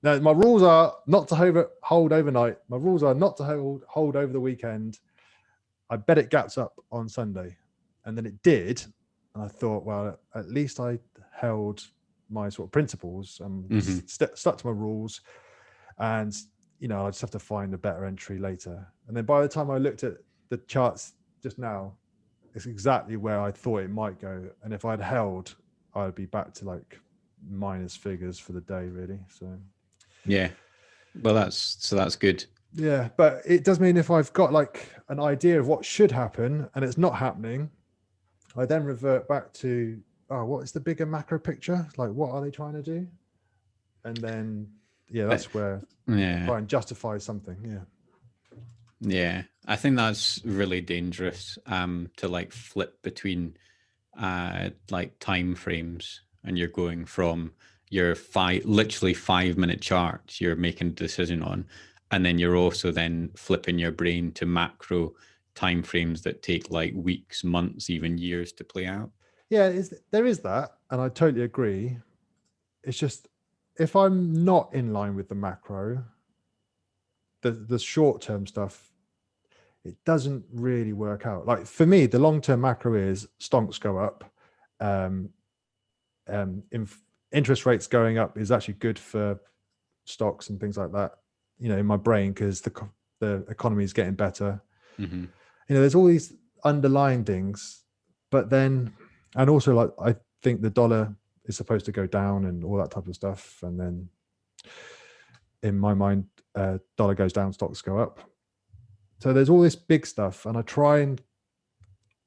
Now, my rules are not to hold overnight. My rules are not to hold over the weekend. I bet it gaps up on Sunday. And then it did. And I thought, well, at least I held my sort of principles and stuck to my rules. And, I just have to find a better entry later. And then by the time I looked at the charts just now, it's exactly where I thought it might go. And if I'd held, I'd be back to like minus figures for the day, really. So, yeah. Well, that's good. yeah, but it does mean if I've got like an idea of what should happen and it's not happening, I then revert back to, what is the bigger macro picture? Like, what are they trying to do? And then, that's where try and justify something. Yeah, I think that's really dangerous to like flip between like time frames, and you're going from your literally 5 minute charts you're making a decision on, and then you're also then flipping your brain to macro time frames that take like weeks, months, even years to play out. Yeah, there is that, and I totally agree. It's just if I'm not in line with the macro, the short term stuff, it doesn't really work out. Like for me, the long term macro is stonks go up. Interest rates going up is actually good for stocks and things like that. In my brain, because the economy is getting better. Mm-hmm. There's all these underlying things, but then, and also like I think the dollar is supposed to go down and all that type of stuff, and then in my mind, dollar goes down, stocks go up. So there's all this big stuff, and I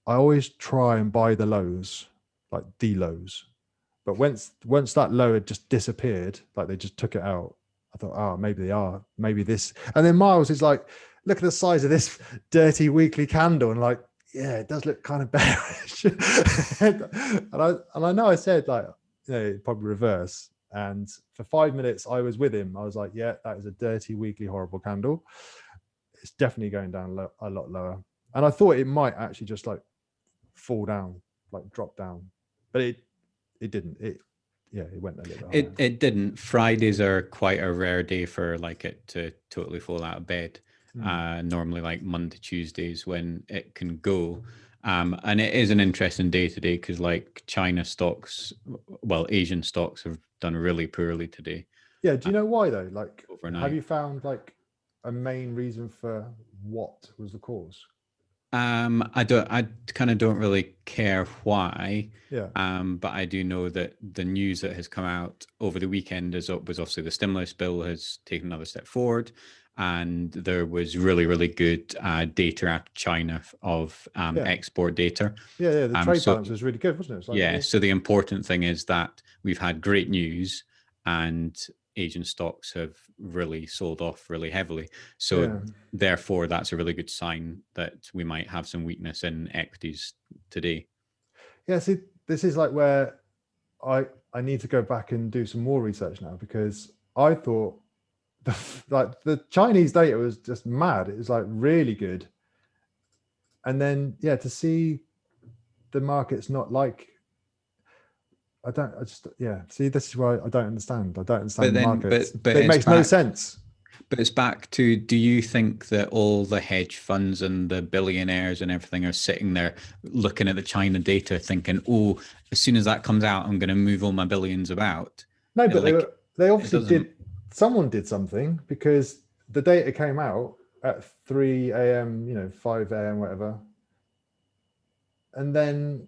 always try and buy the lows, like the lows. But once that low had just disappeared, like they just took it out, I thought, maybe this. And then Miles is like, look at the size of this dirty weekly candle, and like, yeah, it does look kind of bearish. and I know I said like, probably reverse. And for 5 minutes, I was with him. I was like, yeah, that is a dirty weekly horrible candle. It's definitely going down a lot lower. And I thought it might actually just like fall down, like drop down, but it didn't. It went a little bit higher. It didn't. Fridays are quite a rare day for like it to totally fall out of bed. Normally like Monday, Tuesdays when it can go. And it is an interesting day today because like China stocks, well, Asian stocks have done really poorly today. Yeah. Do you know why though? Like, overnight. Have you found like a main reason for what was the cause? I kind of don't really care why. Yeah. But I do know that the news that has come out over the weekend was obviously the stimulus bill has taken another step forward, and there was really, really good data out of China of export data. Yeah. The trade balance was really good, wasn't it? Like, so the important thing is that we've had great news, and Asian stocks have really sold off really heavily. So therefore, that's a really good sign that we might have some weakness in equities today. Yeah, see, this is like where I need to go back and do some more research now, because I thought the Chinese data was just mad. It was like really good. And then, to see the market's not like, see, this is why I don't understand. I don't understand the markets. But it makes no sense. But it's back to, do you think that all the hedge funds and the billionaires and everything are sitting there looking at the China data thinking, oh, as soon as that comes out, I'm going to move all my billions about? No, but they obviously did. Someone did something, because the data came out at 3 a.m., 5 a.m., whatever. And then,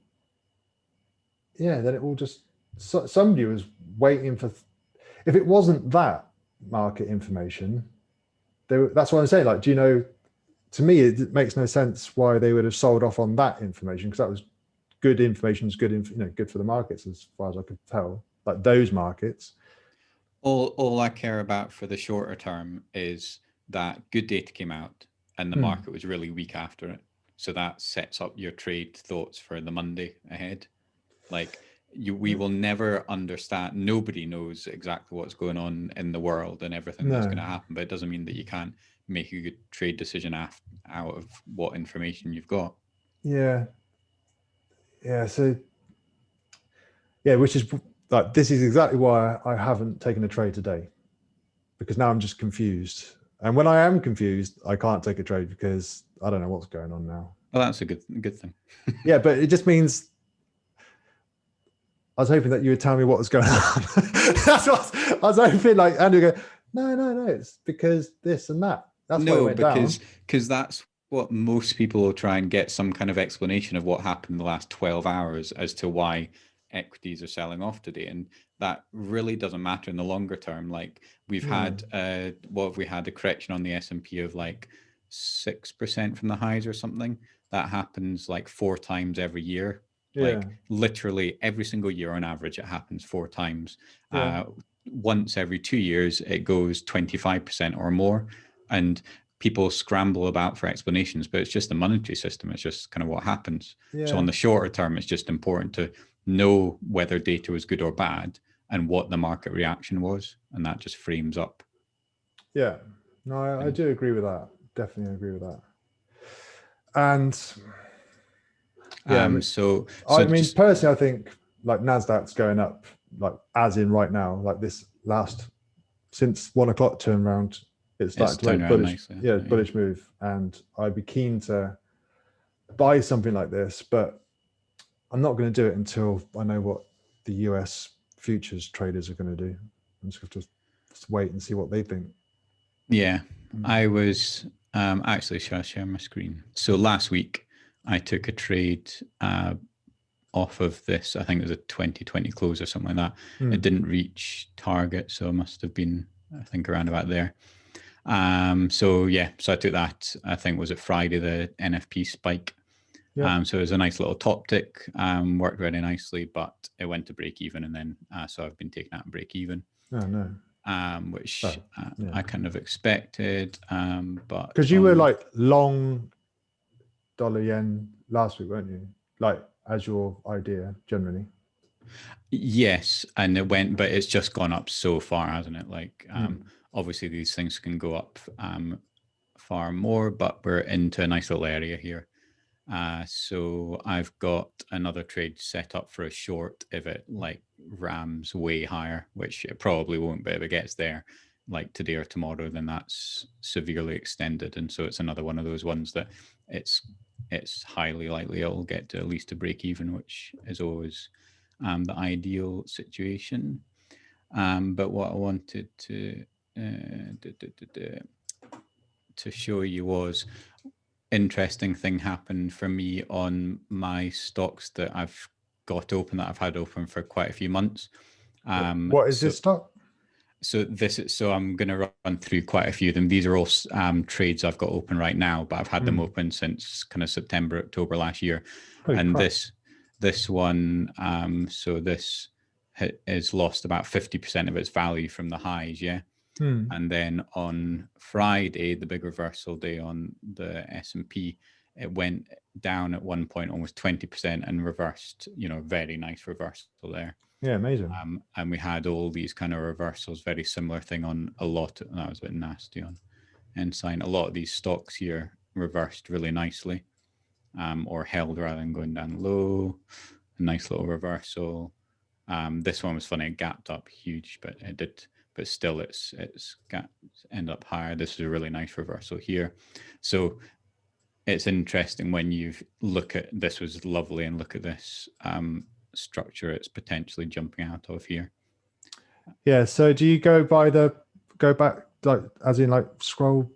then it all just, somebody was waiting for, if it wasn't that market information, that's what I'm saying. Like, to me, it makes no sense why they would have sold off on that information, because that was good information, good for the markets as far as I could tell, like those markets. All I care about for the shorter term is that good data came out and the market was really weak after it. So that sets up your trade thoughts for the Monday ahead. Like, we will never understand. Nobody knows exactly what's going on in the world and everything that's going to happen, but it doesn't mean that you can't make a good trade decision out of what information you've got. Yeah. So, which is like, this is exactly why I haven't taken a trade today. because now I'm just confused. And when I am confused, I can't take a trade because I don't know what's going on now. Well, that's a good thing. Yeah, but it just means I was hoping that you would tell me what was going on. That's what I was hoping. Like Andrew go, no, it's because this and that. That's why it went down. Because that's what most people will try and get some kind of explanation of what happened in the last 12 hours as to why equities are selling off today, and that really doesn't matter in the longer term. Like we've had what have we had, a correction on the S&P of like 6% from the highs or something. That happens like 4 times every year. Like literally every single year on average it happens 4 times. Once every 2 years it goes 25% or more, and people scramble about for explanations, but it's just the monetary system. It's just kind of what happens. So on the shorter term, it's just important to know whether data was good or bad and what the market reaction was, and that just frames up. Yeah, no, I do agree with that. Definitely agree with that. And so I mean, personally, I think like Nasdaq's going up, like as in right now, like this last since 1 o'clock turn around, it's starting to make bullish, bullish move, and I'd be keen to buy something like this, but I'm not going to do it until I know what the US futures traders are going to do. I'm just going to just wait and see what they think. Yeah, I was actually, shall I share my screen? So last week I took a trade off of this. I think it was a 2020 close or something like that. It didn't reach target, so it must have been, I think, around about there. So I took that. I think was it Friday, the NFP spike. So it was a nice little top tick, worked very nicely, but it went to break even, and then so I've been taking that break even. Oh no. Which I kind of expected, but because you were like long dollar yen last week, weren't you? Like as your idea generally. Yes, and it went, but it's just gone up so far, hasn't it? Like obviously these things can go up far more, but we're into a nice little area here. So I've got another trade set up for a short if it like rams way higher, which it probably won't, but if it gets there like today or tomorrow, then that's severely extended. And so it's another one of those ones that it's highly likely it'll get to at least a break even, which is always the ideal situation. But what I wanted to show you was interesting thing happened for me on my stocks that I've got open, that I've had open for quite a few months. What is this stock? So I'm going to run through quite a few of them. These are all trades I've got open right now, but I've had them open since kind of September, October last year. And this one, so this has lost about 50% of its value from the highs. Yeah. And then on Friday, the big reversal day on the S&P, it went down at one point almost 20% and reversed, very nice reversal there. Yeah, amazing. And we had all these kind of reversals, very similar thing on a lot. That was a bit nasty on Ensign. A lot of these stocks here reversed really nicely, or held rather than going down low. A nice little reversal. This one was funny. It gapped up huge, but it did. But still, it's end up higher. This is a really nice reversal here. So it's interesting when you look at this was lovely and look at this structure it's potentially jumping out of here. Yeah. So do you go back, like as in like scroll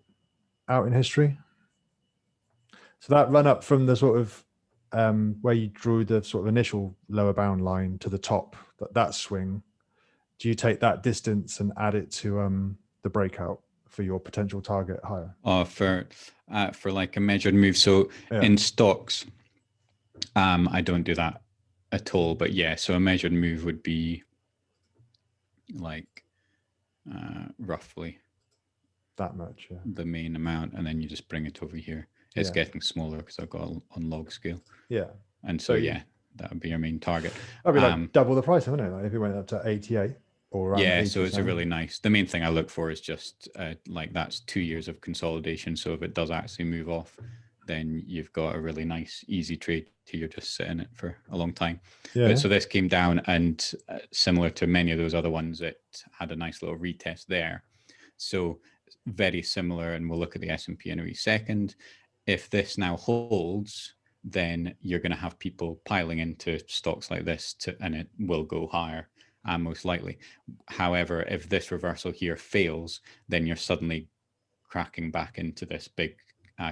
out in history? So that run up from the sort of where you drew the sort of initial lower bound line to the top, that swing. Do you take that distance and add it to the breakout for your potential target higher? For like a measured move. So in stocks, I don't do that at all. But yeah, so a measured move would be like roughly that much, the main amount, and then you just bring it over here. It's getting smaller because I've got on log scale. Yeah. And so that would be your main target. That'd be like double the price, wouldn't it? Like if it went up to 88 or around 80. So it's a really nice. The main thing I look for is just like that's 2 years of consolidation. So if it does actually move off, then you've got a really nice, easy trade. You're just sitting it for a long time. Yeah. But so this came down, and similar to many of those other ones, it had a nice little retest there. So very similar, and we'll look at the S&P in a wee second. If this now holds, then you're going to have people piling into stocks like this, and it will go higher, most likely. However, if this reversal here fails, then you're suddenly cracking back into this big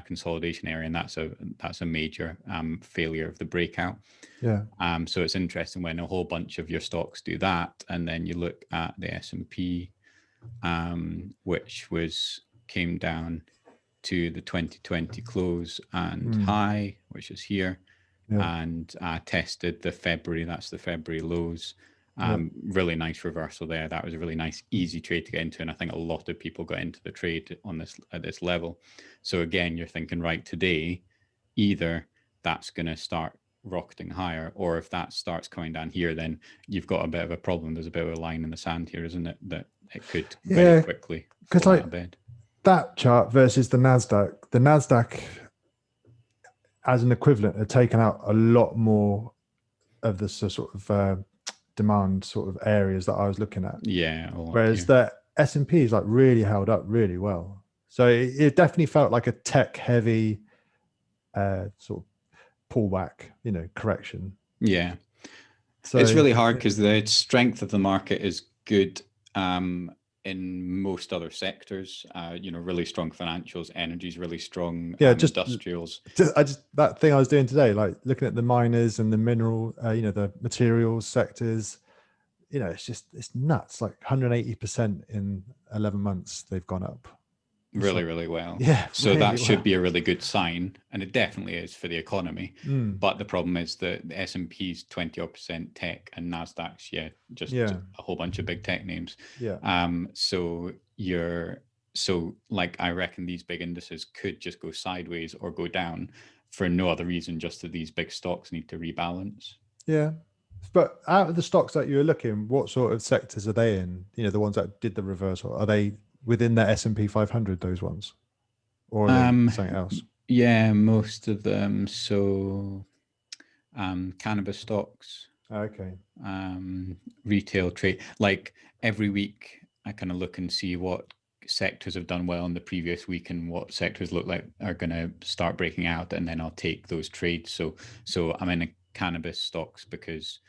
consolidation area, and that's a major failure of the breakout. Yeah. So it's interesting when a whole bunch of your stocks do that, and then you look at the S&P, which came down to the 2020 close and high, which is here, and tested the February. That's the February lows. Really nice reversal there. That was a really nice, easy trade to get into, and I think a lot of people got into the trade on this at this level. So again, you're thinking, right, today, either that's going to start rocketing higher, or if that starts coming down here, then you've got a bit of a problem. There's a bit of a line in the sand here, isn't it? That it could very quickly fall out of bed. That chart versus the NASDAQ as an equivalent had taken out a lot more of the sort of demand sort of areas that I was looking at. Yeah. Whereas the S&P is like really held up really well. So it definitely felt like a tech heavy sort of pullback, correction. Yeah. So it's really hard because the strength of the market is good in most other sectors. Really strong financials, energy's really strong. Industrials. That thing I was doing today, like looking at the miners and the mineral, the materials sectors, it's nuts. Like 180% in 11 months they've gone up. Really well. Yeah. So really that should be a really good sign, and it definitely is for the economy. But the problem is that the S&P's 20% tech, and NASDAQ's just a whole bunch of big tech names. Yeah. So I reckon these big indices could just go sideways or go down for no other reason, just that these big stocks need to rebalance. Yeah. But out of the stocks that you were looking, what sort of sectors are they in? The ones that did the reversal, are they within the S&P 500, those ones, or are they something else? Yeah, most of them. So cannabis stocks. Okay. Retail trade. Like every week I kind of look and see what sectors have done well in the previous week and what sectors look like are going to start breaking out, and then I'll take those trades. So I'm in a cannabis stocks because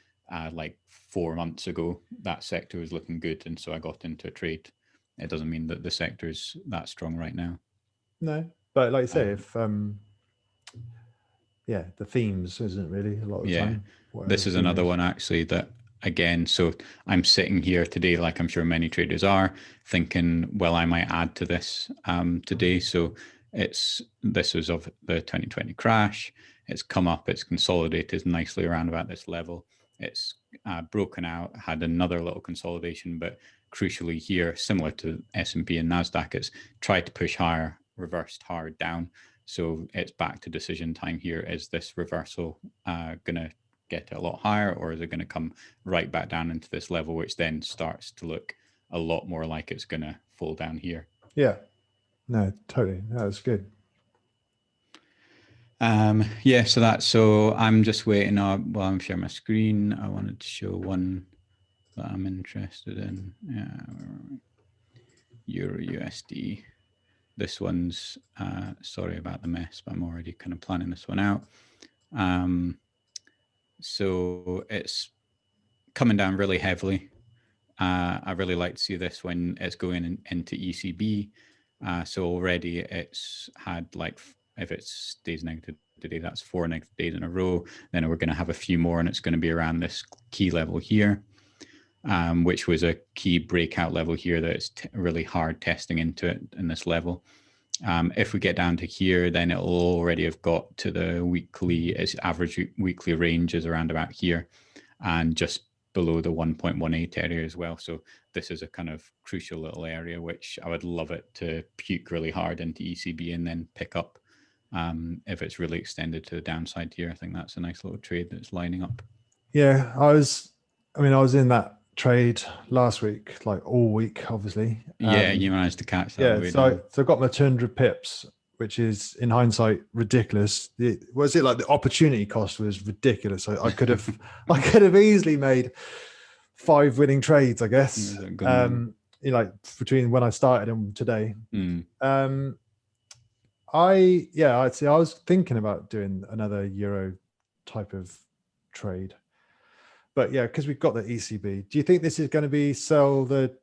like 4 months ago that sector was looking good, and so I got into a trade. It doesn't mean that the sector is that strong right now. No, but like you say, if the themes isn't really a lot of time. This is another one actually that, again, so I'm sitting here today, like I'm sure many traders are, thinking, well, I might add to this today. So this is of the 2020 crash. It's come up, it's consolidated nicely around about this level. It's broken out, had another little consolidation, but crucially here, similar to S&P and NASDAQ, it's tried to push higher, reversed hard down. So it's back to decision time here. Is this reversal going to get a lot higher, or is it going to come right back down into this level, which then starts to look a lot more like it's going to fall down here? Yeah, no, totally. That's good. So I'm just waiting while I'm sharing my screen. I wanted to show one that I'm interested in. Euro USD. This one's sorry about the mess, but I'm already kind of planning this one out. So it's coming down really heavily. I really like to see this when it's going into ECB. So already it's had, like, if it stays negative today, that's 4 negative days in a row. Then we're going to have a few more, and it's going to be around this key level here, which was a key breakout level here that it's really hard testing into it in this level. If we get down to here, then it'll already have got to the weekly, its average weekly range is around about here, and just below the 1.18 area as well. So this is a kind of crucial little area, which I would love it to puke really hard into ECB and then pick up if it's really extended to the downside here. I think that's a nice little trade that's lining up. Yeah, I was in that trade last week, like all week, obviously. Yeah, you managed to catch that. Yeah, so I got my 200 pips, which is in hindsight ridiculous. The opportunity cost was ridiculous. I could have easily made 5 winning trades, I guess. like between when I started and today. Mm. I'd say I was thinking about doing another euro type of trade, but yeah, because we've got the ECB. Do you think this is going to be sell the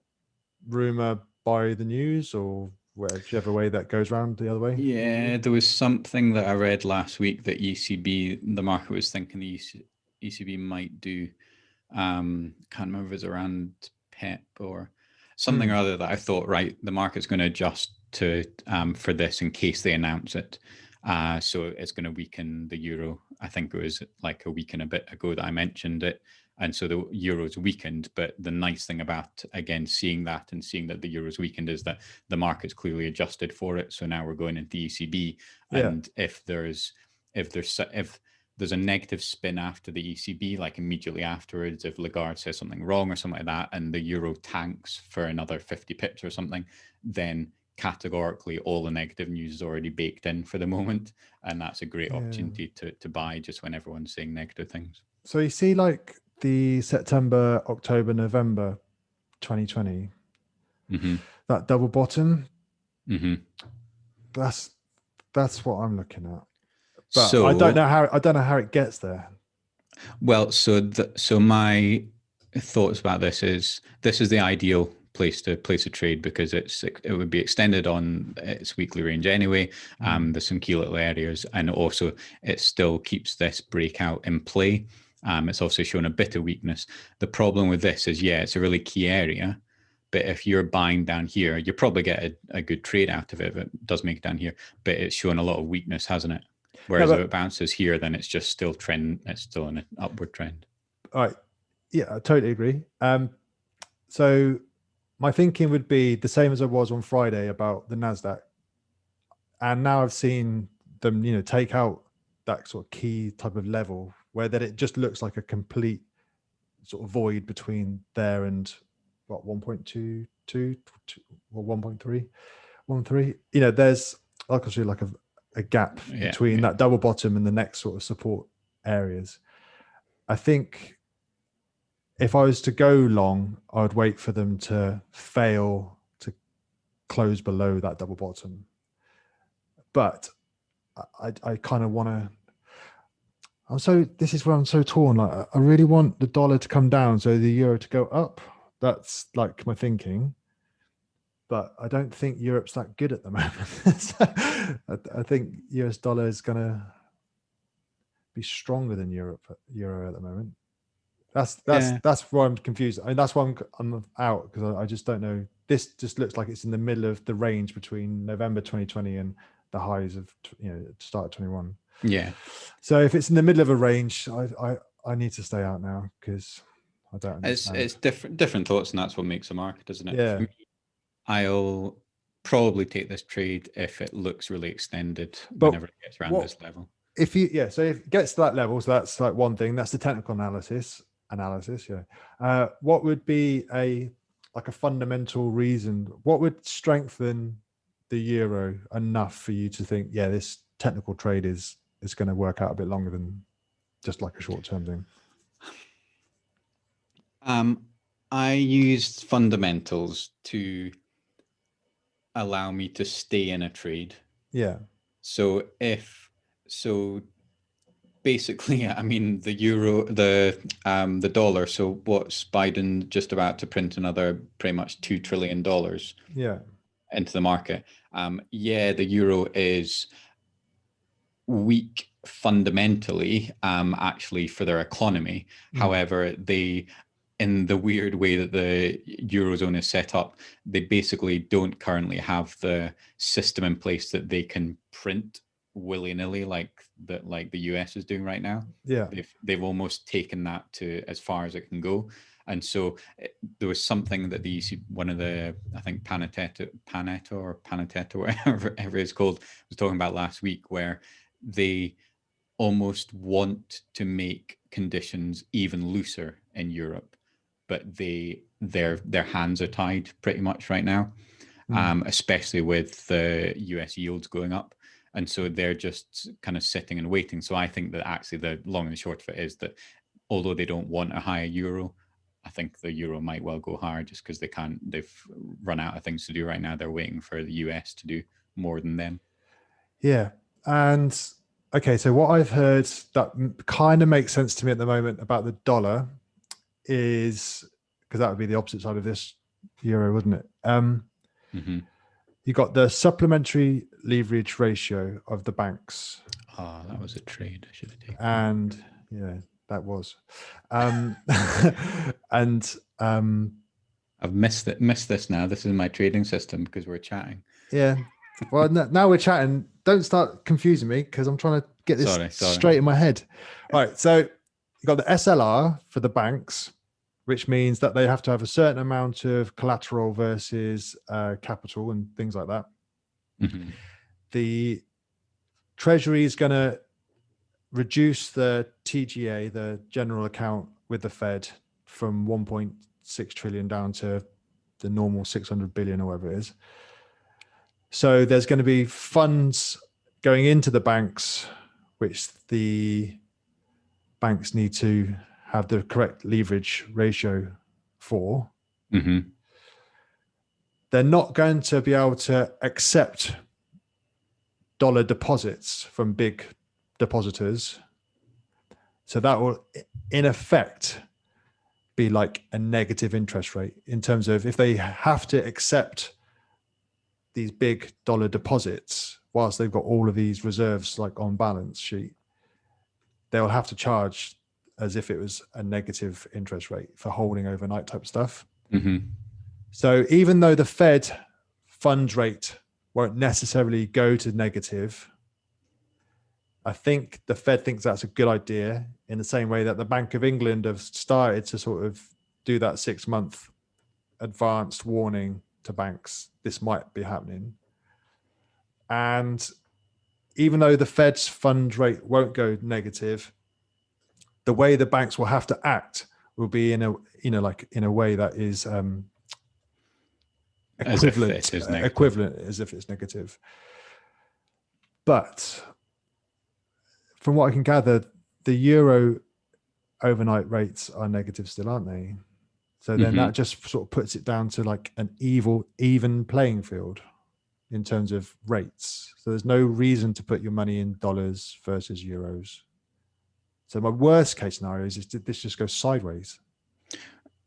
rumor, buy the news, or whichever way that goes round the other way? Yeah, there was something that I read last week that the market was thinking the ECB might do. Can't remember if it was around PEP or something or other that I thought, right, the market's going to adjust to for this in case they announce it. So it's going to weaken the euro. I think it was like a week and a bit ago that I mentioned it. And so the euro's weakened. But the nice thing about, again, seeing that and seeing that the euro's weakened is that the market's clearly adjusted for it. So now we're going into ECB. And if there's a negative spin after the ECB, like immediately afterwards, if Lagarde says something wrong or something like that, and the euro tanks for another 50 pips or something, then categorically all the negative news is already baked in for the moment. And that's a great opportunity to buy just when everyone's saying negative things. So you see, like the September, October, November 2020, that double bottom, that's what I'm looking at. But So I don't know how it gets there. Well, so my thoughts about this is the ideal place to place a trade because it would be extended on its weekly range anyway. There's some key little areas, and also it still keeps this breakout in play. It's also shown a bit of weakness. The problem with this is, it's a really key area, but if you're buying down here, you probably get a good trade out of it if it does make it down here. But it's shown a lot of weakness, hasn't it? Whereas if it bounces here, then it's just still trend. It's still in an upward trend. All right. Yeah, I totally agree. So my thinking would be the same as I was on Friday about the NASDAQ. And now I've seen them, take out that sort of key type of level where that it just looks like a complete sort of void between there and what 1.22 or 1.313. There's obviously like a gap between that double bottom and the next sort of support areas. I think if I was to go long, I would wait for them to fail to close below that double bottom. But I kind of want to. This is where I'm so torn. Like, I really want the dollar to come down, so the euro to go up. That's like my thinking. But I don't think Europe's that good at the moment. So I think US dollar is going to be stronger than euro at the moment. That's why I'm confused. I mean, that's why I'm out, because I just don't know. This just looks like it's in the middle of the range between November 2020 and the highs of start of 21. Yeah. So if it's in the middle of a range, I need to stay out now because I don't understand. It's different thoughts, and that's what makes a market, isn't it? Yeah. For me, I'll probably take this trade if it looks really extended whenever it gets around this level. So if it gets to that level, so that's like one thing. That's the technical analysis. Yeah. What would be a fundamental reason? What would strengthen the euro enough for you to think, this technical trade is going to work out a bit longer than just like a short-term thing? I used fundamentals to allow me to stay in a trade. Yeah. So basically, I mean, the euro, the dollar. So what's Biden just about to print another pretty much $2 trillion into the market? The euro is weak fundamentally, actually, for their economy. However, in the weird way that the Eurozone is set up, they basically don't currently have the system in place that they can print willy-nilly like the US is doing right now. Yeah. They've almost taken that to as far as it can go. And so there was something that the EC, one of the, I think Panetta, whatever it's called, was talking about last week, where they almost want to make conditions even looser in Europe, but their hands are tied pretty much right now, especially with the US yields going up. And so they're just kind of sitting and waiting. So I think that actually the long and the short of it is that although they don't want a higher euro, I think the euro might well go higher just because they've run out of things to do right now. They're waiting for the US to do more than them. Yeah. And okay, so what I've heard that kind of makes sense to me at the moment about the dollar is, because that would be the opposite side of this euro, wouldn't it? You got the supplementary leverage ratio of the banks. Oh, that was a trade I should have taken. And yeah, that was. And I've missed this now. This is my trading system because we're chatting. yeah. Well, now we're chatting. Don't start confusing me because I'm trying to get this straight in my head. Right. So you got the SLR for the banks, which means that they have to have a certain amount of collateral versus capital and things like that. The Treasury is going to reduce the TGA, the general account with the Fed, from 1.6 trillion down to the normal 600 billion or whatever it is. So there's going to be funds going into the banks, which the banks need to have the correct leverage ratio for. They're not going to be able to accept dollar deposits from big depositors. So that will, in effect, be like a negative interest rate in terms of if they have to accept these big dollar deposits whilst they've got all of these reserves like on balance sheet, they'll have to charge as if it was a negative interest rate for holding overnight type stuff. So even though the Fed funds rate won't necessarily go to negative, I think the Fed thinks that's a good idea, in the same way that the Bank of England have started to sort of do that 6-month advanced warning to banks. This might be happening. And even though the Fed's fund rate won't go negative, the way the banks will have to act will be in a, like in a way that is equivalent as if it's negative. But from what I can gather, the euro overnight rates are negative still, aren't they? So then that just sort of puts it down to like an even playing field in terms of rates. So there's no reason to put your money in dollars versus euros. So my worst case scenario is this just goes sideways.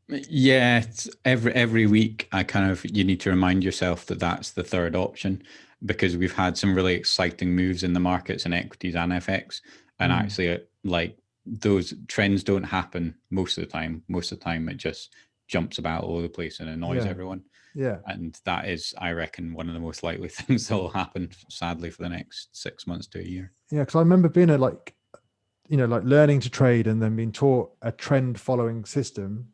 Yeah, it's every week you need to remind yourself that that's the third option, because we've had some really exciting moves in the markets and equities and FX, and actually like those trends don't happen most of the time. Most of the time it just jumps about all over the place and annoys everyone. Yeah. And that is, I reckon, one of the most likely things that will happen, sadly, for the next 6 months to a year. Yeah, because I remember being like learning to trade and then being taught a trend following system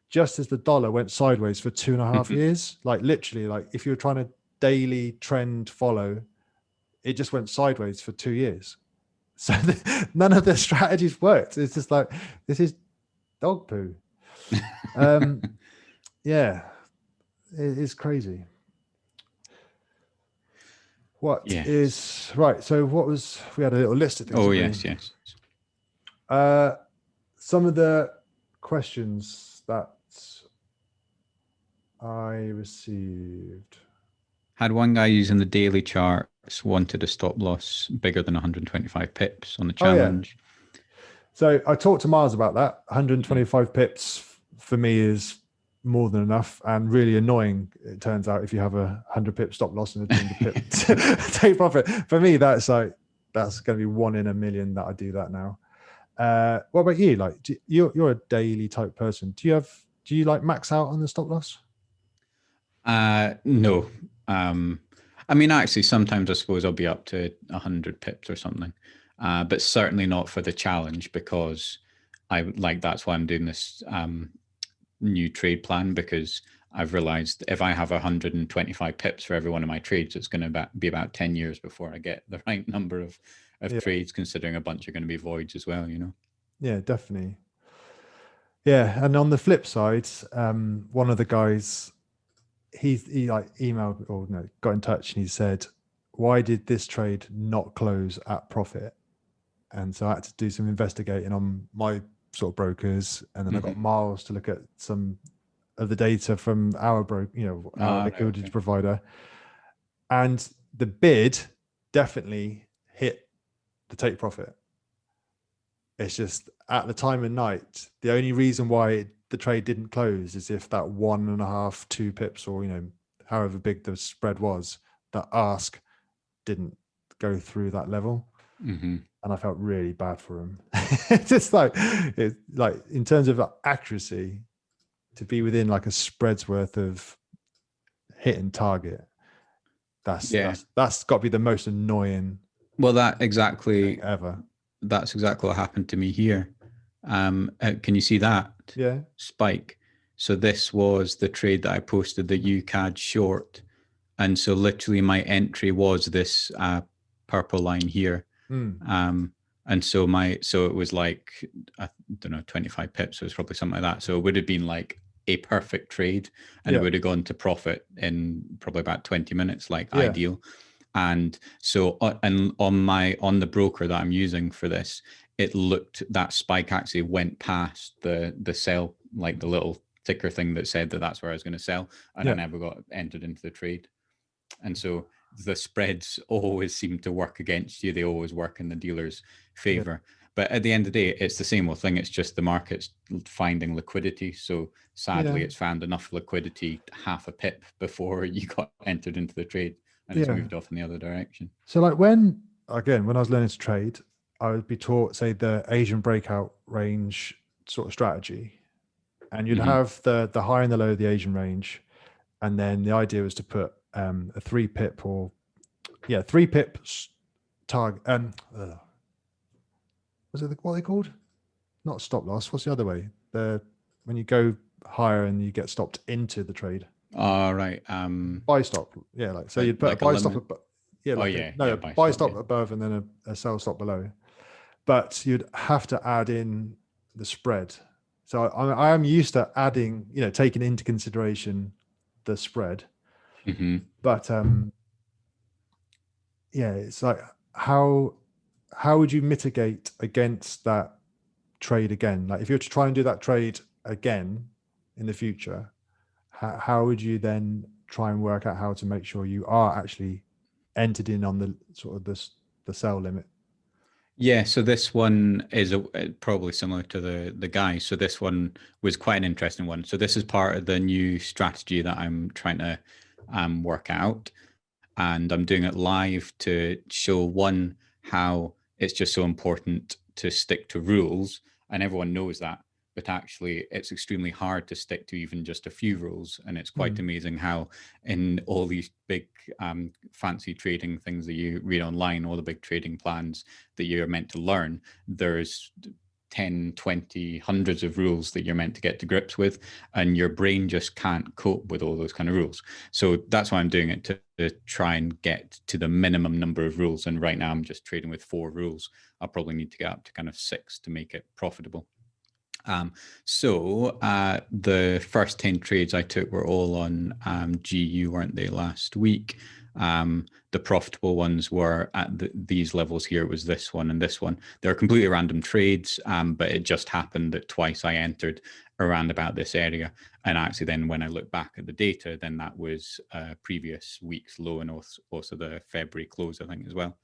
just as the dollar went sideways for 2.5 years. Like literally, like if you were trying to daily trend follow, it just went sideways for 2 years. So none of the strategies worked. It's just like, this is dog poo. Yeah, it is crazy. What is right? So what was, we had a little list of things. Oh, yes. Some of the questions that I received. Had one guy using the daily charts wanted a stop loss bigger than 125 pips on the challenge. Oh, yeah. So I talked to Mars about that. 125 pips for me is more than enough, and really annoying, it turns out, if you have a 100 pip stop loss and a 200 pip take profit. For me, that's going to be 1 in a million that I do that now. What about you? Like, you're a daily type person. Do you like max out on the stop loss? No. I mean, actually, sometimes I suppose I'll be up to 100 pips or something, but certainly not for the challenge, because that's why I'm doing this new trade plan, because I've realized if I have 125 pips for every one of my trades, it's going to be about 10 years before I get the right number of trades, considering a bunch are going to be voids as well, Yeah, definitely. Yeah. And on the flip side, one of the guys, he like emailed or no, got in touch, and he said, why did this trade not close at profit? And so I had to do some investigating on my sort of brokers, and then I got Miles to look at some of the data from our our liquidity okay. provider, and the bid definitely hit the take profit. It's just at the time of night, the only reason why the trade didn't close is if that 1.5, 2 pips, or however big the spread was, that ask didn't go through that level. And I felt really bad for him. Just like in terms of accuracy, to be within like a spread's worth of hitting target, that's got to be the most annoying. Well, that's exactly what happened to me here. Can you see that? Yeah. Spike. So this was the trade that I posted, the UCAD short. And so literally my entry was this purple line here. And so it was like, I don't know, 25 pips. So it was probably something like that. So it would have been like a perfect trade, and it would have gone to profit in probably about 20 minutes, like ideal. And so and on the broker that I'm using for this, it looked, that spike actually went past the sell, like the little ticker thing that said that that's where I was going to sell, and I never got entered into the trade. And so the spreads always seem to work against you. They always work in the dealer's favor. But at the end of the day, it's the same old thing. It's just the market's finding liquidity. So sadly, it's found enough liquidity, half a pip, before you got entered into the trade, and it's moved off in the other direction. So like when I was learning to trade, I would be taught, say, the Asian breakout range sort of strategy, and you'd have the high and the low of the Asian range, and then the idea was to put a 3 pip or 3 pips target. Was it what are they called? Not stop loss. What's the other way? When you go higher and you get stopped into the trade. All right. Buy stop. Yeah, like so you'd put like a buy stop above. Yeah, buy stop above and then a sell stop below. But you'd have to add in the spread. So I am used to adding, taking into consideration the spread. But it's like how would you mitigate against that trade again? Like if you were to try and do that trade again in the future, how would you then try and work out how to make sure you are actually entered in on the sort of the sell limit? Yeah, so this one is probably similar to the guy. So this one was quite an interesting one. So this is part of the new strategy that I'm trying to work out, and I'm doing it live to show one, how it's just so important to stick to rules, and everyone knows that, but actually it's extremely hard to stick to even just a few rules. And it's quite amazing how in all these big fancy trading things that you read online, all the big trading plans that you're meant to learn, there's 10, 20, hundreds of rules that you're meant to get to grips with, and your brain just can't cope with all those kind of rules. So that's why I'm doing it, to try and get to the minimum number of rules. And right now I'm just trading with 4 rules. I'll probably need to get up to kind of 6 to make it profitable. So the first 10 trades I took were all on GU, weren't they, last week? The profitable ones were at these levels here. It was this one and this one. They're completely random trades, but it just happened that twice I entered around about this area. And actually then when I look back at the data, then that was previous week's low, and also the February close, I think, as well.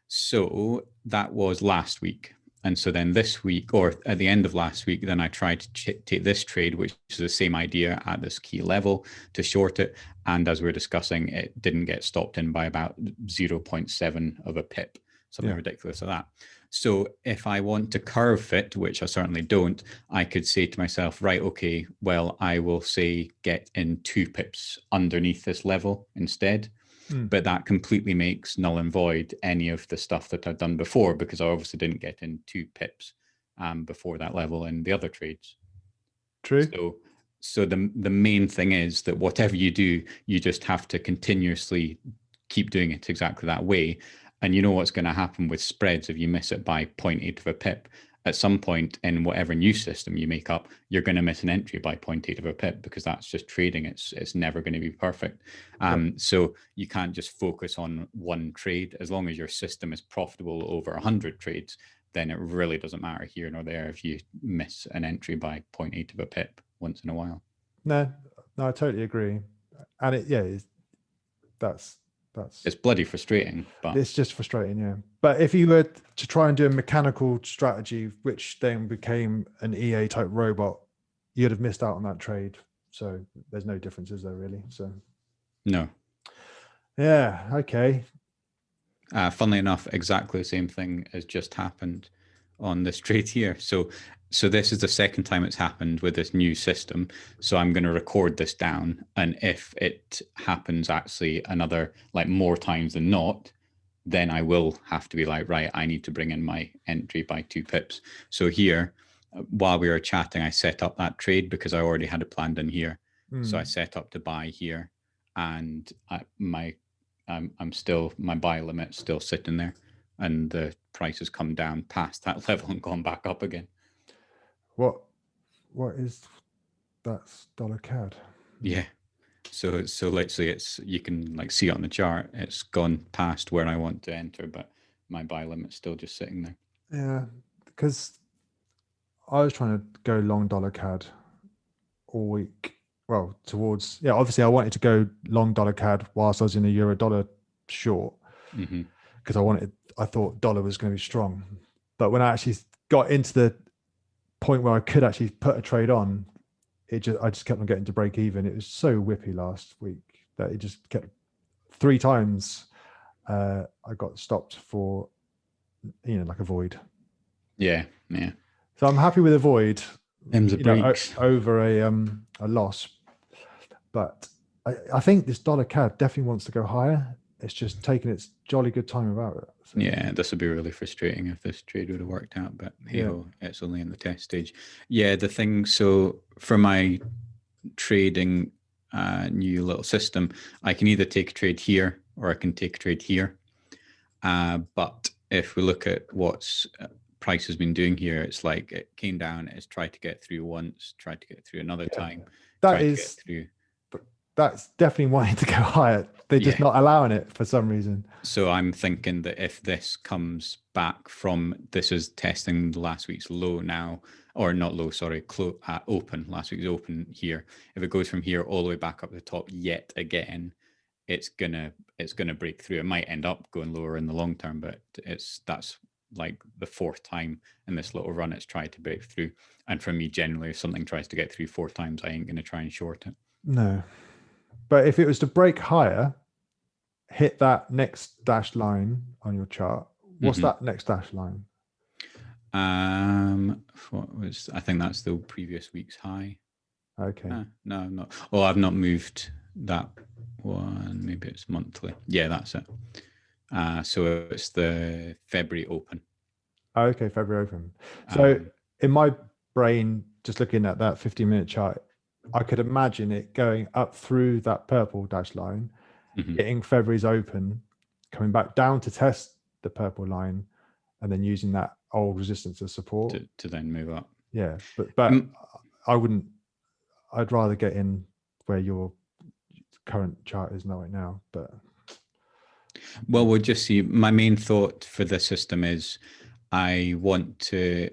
So that was last week. And so then this week, or at the end of last week, then I tried to take this trade, which is the same idea at this key level, to short it. And as we were discussing, it didn't get stopped in by about 0.7 of a pip, something ridiculous like that. So if I want to curve fit, which I certainly don't, I could say to myself, right, okay, well, I will say get in 2 pips underneath this level instead. But that completely makes null and void any of the stuff that I've done before, because I obviously didn't get in 2 pips before that level in the other trades. True. So the main thing is that whatever you do, you just have to continuously keep doing it exactly that way. And you know what's going to happen with spreads if you miss it by 0.8 of a pip. At some point in whatever new system you make up, you're going to miss an entry by 0.8 of a pip, because that's just trading. It's never going to be perfect. So you can't just focus on one trade. As long as your system is profitable over 100 trades, then it really doesn't matter here nor there if you miss an entry by 0.8 of a pip once in a while. No, I totally agree. And that's It's bloody frustrating, but it's just frustrating, yeah. But if you were to try and do a mechanical strategy, which then became an EA type robot, you'd have missed out on that trade. So there's no differences there really. So no. yeah, okay. Funnily enough, exactly the same thing has just happened on this trade here. So this is the second time it's happened with this new system. So I'm going to record this down, and if it happens actually another like more times than not, then I will have to be like, right, I need to bring in my entry by 2 pips. So here, while we were chatting, I set up that trade because I already had it planned in here. So I set up to buy here, and I'm still, my buy limit's still sitting there, and the price has come down past that level and gone back up again. What is that's dollar CAD? Yeah. So literally it's, you can like see it on the chart, it's gone past where I want to enter, but my buy limit's still just sitting there. Yeah, because I was trying to go long dollar CAD all week. Well, towards, yeah, obviously I wanted to go long dollar CAD whilst I was in a euro dollar short, because I thought dollar was going to be strong. But when I actually got into the point where I could actually put a trade on, I just kept on getting to break even. It was so whippy last week that it just kept 3 times. I got stopped for, like a void. Yeah. So I'm happy with a void, breaks over a loss. But I think this dollar CAD definitely wants to go higher. It's just taking its jolly good time about it. So. Yeah, this would be really frustrating if this trade would have worked out, but hey-ho, it's only in the test stage. Yeah, the thing, so for my trading new little system, I can either take a trade here or I can take a trade here. But if we look at what's price has been doing here, it's like it came down, it's tried to get through once, tried to get through another time, tried to get through. That's definitely wanting to go higher. They're just not allowing it for some reason. So I'm thinking that if this comes back from, this is testing last week's low now, or not low, sorry, open, last week's open here. If it goes from here all the way back up to the top yet again, it's gonna break through. It might end up going lower in the long term, but that's like the 4th time in this little run it's tried to break through. And for me, generally, if something tries to get through 4 times, I ain't gonna try and short it. No. But if it was to break higher, hit that next dashed line on your chart. What's that next dashed line? What was, I think that's the previous week's high. Okay. No, I'm not. Oh, I've not moved that one. Maybe it's monthly. Yeah, that's it. So it's the February open. Okay, February open. So in my brain, just looking at that 15-minute chart, I could imagine it going up through that purple dash line, hitting February's open, coming back down to test the purple line, and then using that old resistance as support to then move up. Yeah, but I wouldn't. I'd rather get in where your current chart is right now. But well, we'll just see. My main thought for this system is I want to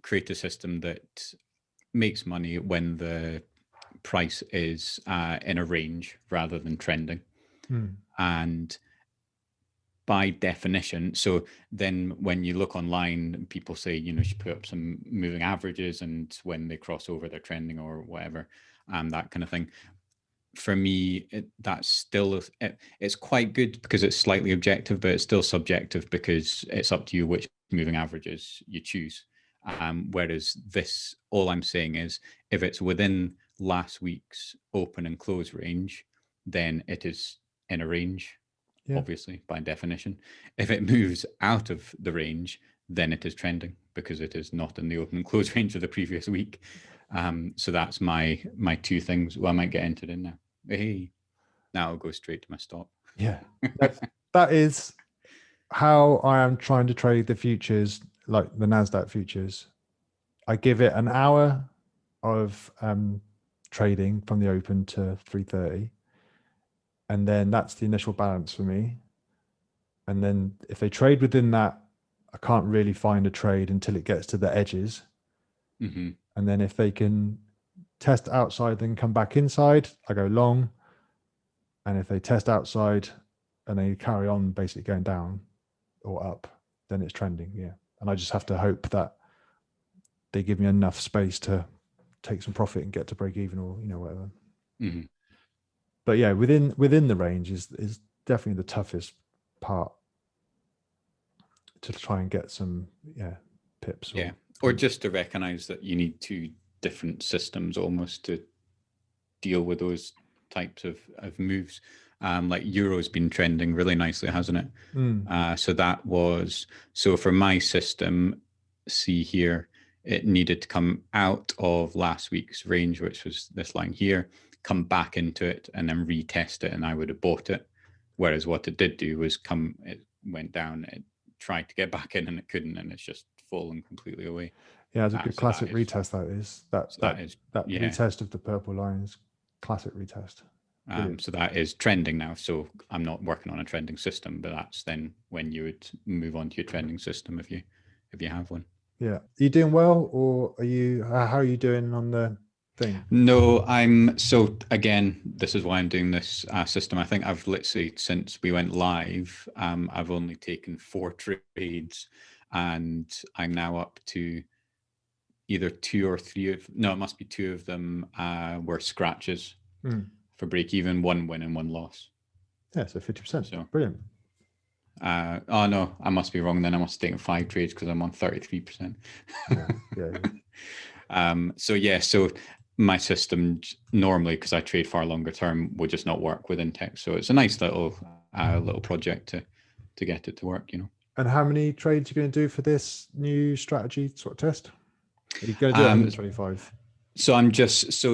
create a system that makes money when the price is in a range rather than trending. And by definition, so then when you look online, people say, you should put up some moving averages, and when they cross over, they're trending or whatever, that kind of thing. For me, that's still, it's quite good because it's slightly objective, but it's still subjective because it's up to you which moving averages you choose. Whereas this, all I'm saying is if it's within last week's open and close range, then it is in a range, obviously, by definition. If it moves out of the range, then it is trending because it is not in the open and close range of the previous week. So that's my 2 things. Well, I might get entered in now. Hey, now I'll go straight to my stop. Yeah, that is how I am trying to trade the futures, like the NASDAQ futures. I give it an hour of trading from the open to 3:30, and then that's the initial balance for me. And then if they trade within that I can't really find a trade until it gets to the edges. Mm-hmm. And then if they can test outside, then come back inside, I go long. And if they test outside and they carry on basically going down or up, then it's trending. Yeah. And I just have to hope that they give me enough space to take some profit and get to break even, or, you know, whatever. Mm-hmm. But yeah, within the range is definitely the toughest part, to try and get some pips. Or just to recognize that you need two different systems almost to deal with those types of moves. Like Euro's been trending really nicely, hasn't it? So for my system, see here, it needed to come out of last week's range, which was this line here, come back into it, and then retest it, and I would have bought it. Whereas what it did do was it went down, it tried to get back in, and it couldn't, and it's just fallen completely away. Yeah, it's a good classic retest. That retest of the purple lines, classic retest. So that is trending now. So I'm not working on a trending system, but that's then when you would move on to your trending system if you have one. Yeah. Are you doing well, or how are you doing on the thing? No, so again, this is why I'm doing this system. I think I've literally, since we went live, I've only taken 4 trades, and I'm now up to either 2 or 3 it must be 2 of them were scratches for break even, 1 win and 1 loss. Yeah, so 50%. So brilliant. Oh no, I must be wrong then. I must have taken 5 trades because I'm on 33%. So my system normally, because I trade far longer term, would just not work with Intex. So it's a nice little project to get it to work, you know. And how many trades are you going to do for this new strategy sort of test? Are you going to do 125? So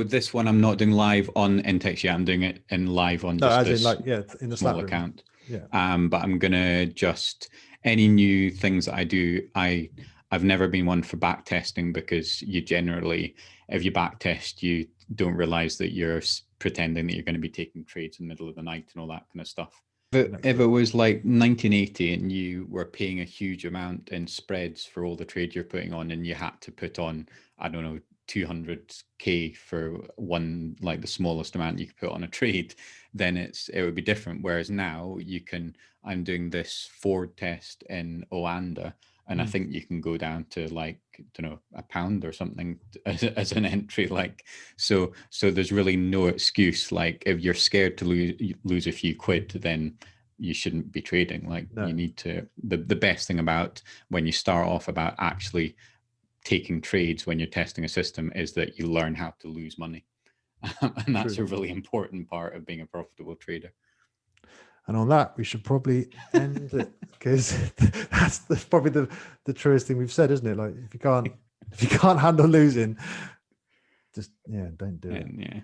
this one I'm not doing live on Intex yet. I'm doing it live on in the small account. Yeah. But I'm gonna just any new things that I do. I've never been one for back testing, because you generally, if you back test, you don't realize that you're pretending that you're going to be taking trades in the middle of the night and all that kind of stuff. If it was like 1980 and you were paying a huge amount in spreads for all the trades you're putting on, and you had to put on, I don't know, 200k for one, like the smallest amount you could put on a trade, then it would be different. Whereas now I'm doing this forward test in Oanda, and I think you can go down to like, I don't know, £1 or something as an entry. Like, so there's really no excuse. Like, if you're scared to lose a few quid, then you shouldn't be trading. Like, you need to. The best thing about when you start off about actually taking trades when you're testing a system is that you learn how to lose money, and that's a really important part of being a profitable trader. And on that, we should probably end it, because that's probably the truest thing we've said, isn't it? Like, if you can't handle losing, just don't do it. Yeah.